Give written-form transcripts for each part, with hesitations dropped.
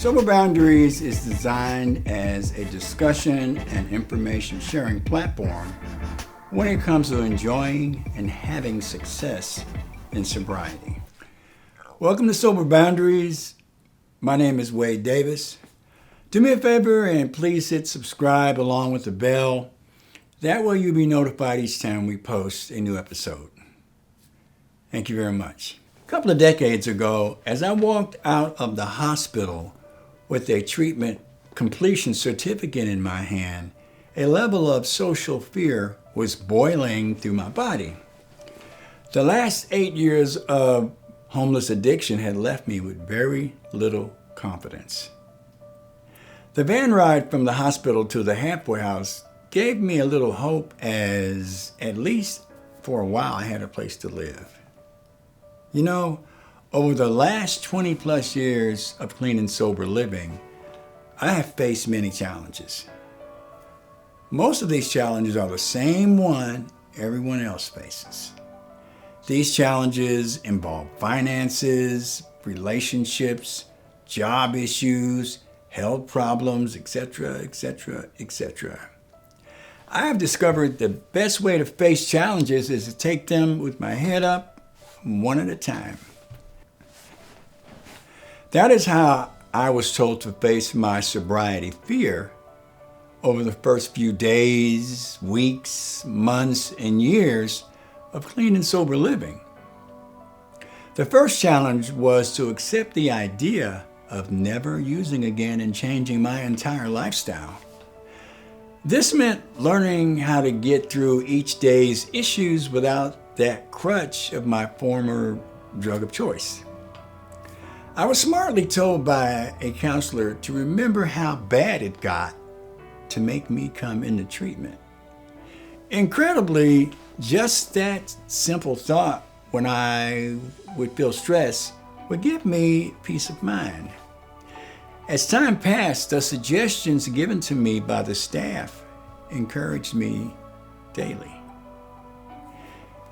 Sober Boundaries is designed as a discussion and information sharing platform when it comes to enjoying and having success in sobriety. Welcome to Sober Boundaries. My name is Wade Davis. Do me a favor and please hit subscribe along with the bell. That way you'll be notified each time we post a new episode. Thank you very much. A couple of decades ago, as I walked out of the hospital with a treatment completion certificate in my hand, a level of social fear was boiling through my body. The last 8 years of homeless addiction had left me with very little confidence. The van ride from the hospital to the halfway house gave me a little hope, as at least for a while I had a place to live. You know, over the last 20 plus years of clean and sober living, I have faced many challenges. Most of these challenges are the same one everyone else faces. These challenges involve finances, relationships, job issues, health problems, etc., etc., etc. I have discovered the best way to face challenges is to take them with my head up, one at a time. That is how I was told to face my sobriety fear over the first few days, weeks, months, and years of clean and sober living. The first challenge was to accept the idea of never using again and changing my entire lifestyle. This meant learning how to get through each day's issues without that crutch of my former drug of choice. I was smartly told by a counselor to remember how bad it got to make me come into treatment. Incredibly, just that simple thought when I would feel stress would give me peace of mind. As time passed, the suggestions given to me by the staff encouraged me daily.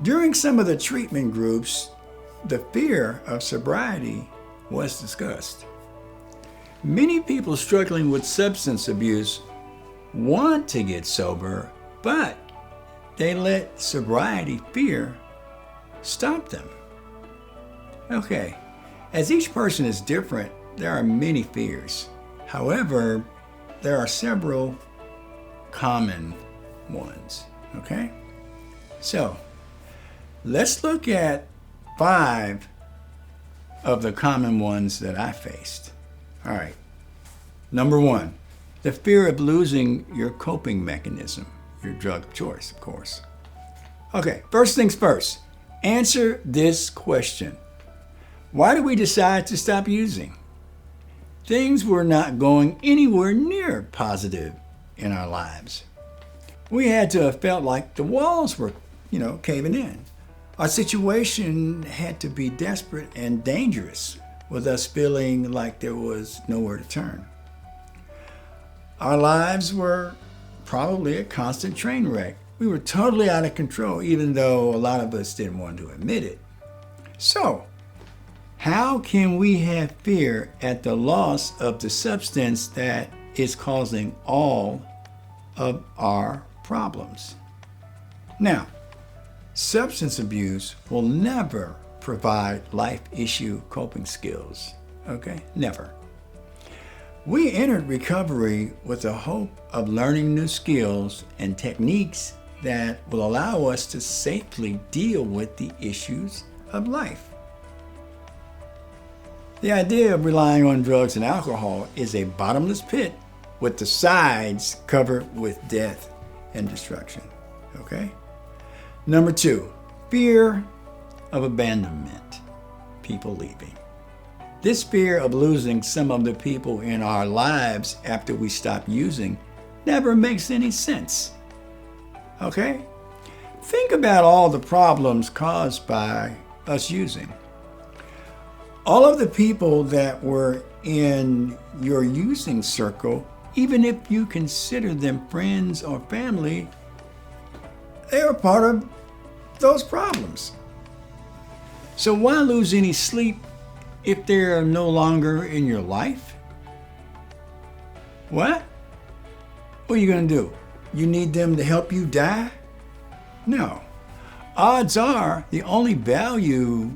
During some of the treatment groups, the fear of sobriety was discussed. Many people struggling with substance abuse want to get sober, but they let sobriety fear stop them. Okay, as each person is different, there are many fears. However, there are several common ones, okay? So, let's look at 5 of the common ones that I faced. All right. Number 1, the fear of losing your coping mechanism, your drug of choice, of course. Okay, first things first, answer this question. Why did we decide to stop using? Things were not going anywhere near positive in our lives. We had to have felt like the walls were, caving in. Our situation had to be desperate and dangerous, with us feeling like there was nowhere to turn. Our lives were probably a constant train wreck. We were totally out of control, even though a lot of us didn't want to admit it. So, how can we have fear at the loss of the substance that is causing all of our problems? Now, substance abuse will never provide life issue coping skills, okay? Never. We entered recovery with the hope of learning new skills and techniques that will allow us to safely deal with the issues of life. The idea of relying on drugs and alcohol is a bottomless pit with the sides covered with death and destruction, okay? Number 2, fear of abandonment, people leaving. This fear of losing some of the people in our lives after we stop using never makes any sense, okay? Think about all the problems caused by us using. All of the people that were in your using circle, even if you consider them friends or family, they are part of those problems. So why lose any sleep if they're no longer in your life? What? What are you going to do? You need them to help you die? No. Odds are the only value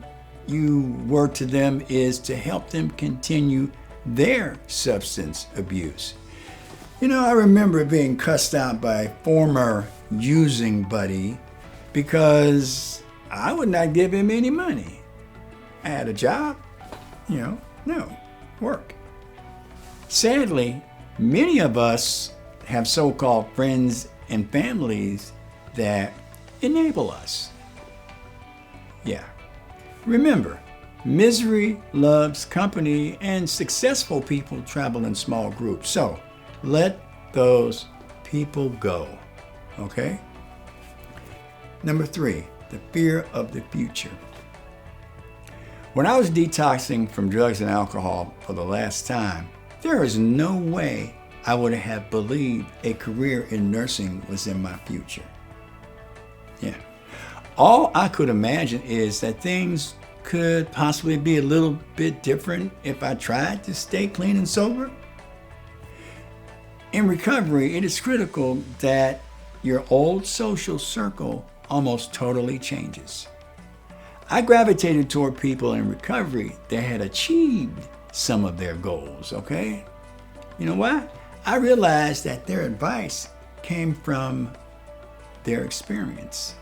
you were to them is to help them continue their substance abuse. You know, I remember being cussed out by a former using buddy because I would not give him any money. I had a job, no work. Sadly, many of us have so-called friends and families that enable us. Yeah. Remember, misery loves company and successful people travel in small groups. So let those people go, okay? Number 3, the fear of the future. When I was detoxing from drugs and alcohol for the last time, there is no way I would have believed a career in nursing was in my future. Yeah. All I could imagine is that things could possibly be a little bit different if I tried to stay clean and sober. In recovery, it is critical that your old social circle almost totally changes. I gravitated toward people in recovery that had achieved some of their goals, okay? You know why? I realized that their advice came from their experience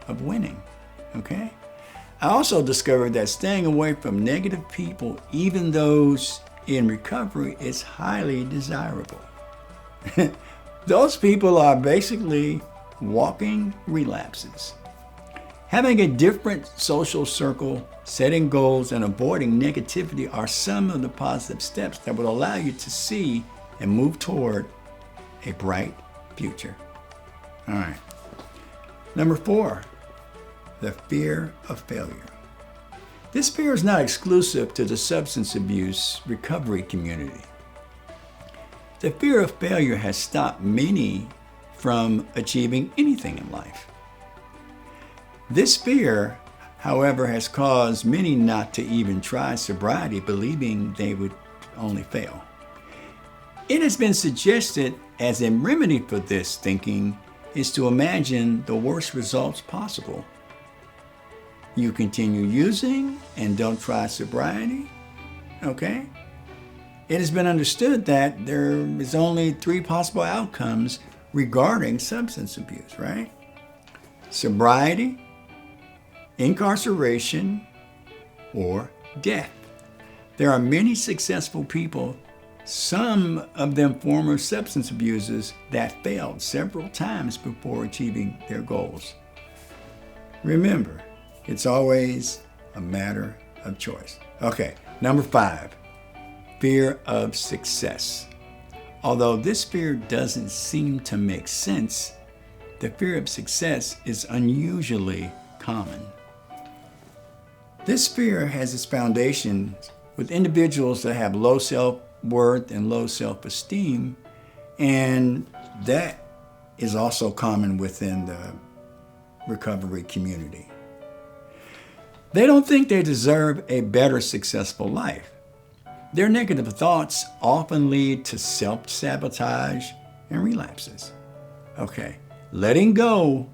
of winning, okay? I also discovered that staying away from negative people, even those in recovery, is highly desirable. Those people are basically walking relapses. Having a different social circle, setting goals, and avoiding negativity are some of the positive steps that will allow you to see and move toward a bright future. All right. Number 4, the fear of failure. This fear is not exclusive to the substance abuse recovery community. The fear of failure has stopped many from achieving anything in life. This fear, however, has caused many not to even try sobriety, believing they would only fail. It has been suggested as a remedy for this thinking is to imagine the worst results possible. You continue using and don't try sobriety, okay? It has been understood that there is only 3 possible outcomes regarding substance abuse, right? Sobriety, incarceration, or death. There are many successful people, some of them former substance abusers, that failed several times before achieving their goals. Remember, it's always a matter of choice. Okay, number 5, fear of success. Although this fear doesn't seem to make sense, the fear of success is unusually common. This fear has its foundation with individuals that have low self-worth and low self-esteem, and that is also common within the recovery community. They don't think they deserve a better, successful life. Their negative thoughts often lead to self-sabotage and relapses. Okay, letting go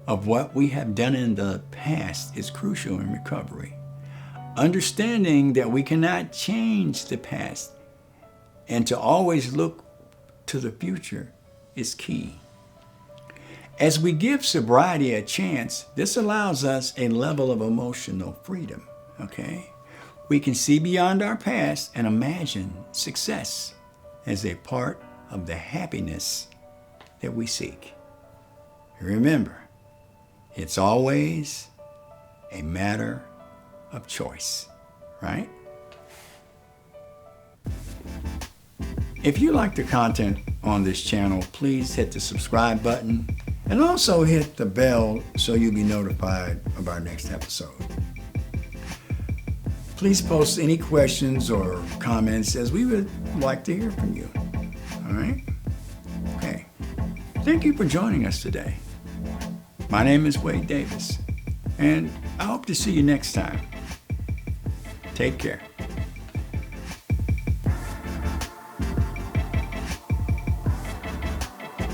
of what we have done in the past is crucial in recovery. Understanding that we cannot change the past and to always look to the future is key. As we give sobriety a chance, this allows us a level of emotional freedom, okay? We can see beyond our past and imagine success as a part of the happiness that we seek. Remember, it's always a matter of choice, right? If you like the content on this channel, please hit the subscribe button and also hit the bell so you'll be notified of our next episode. Please post any questions or comments as we would like to hear from you. All right? Okay. Thank you for joining us today. My name is Wade Davis, and I hope to see you next time. Take care.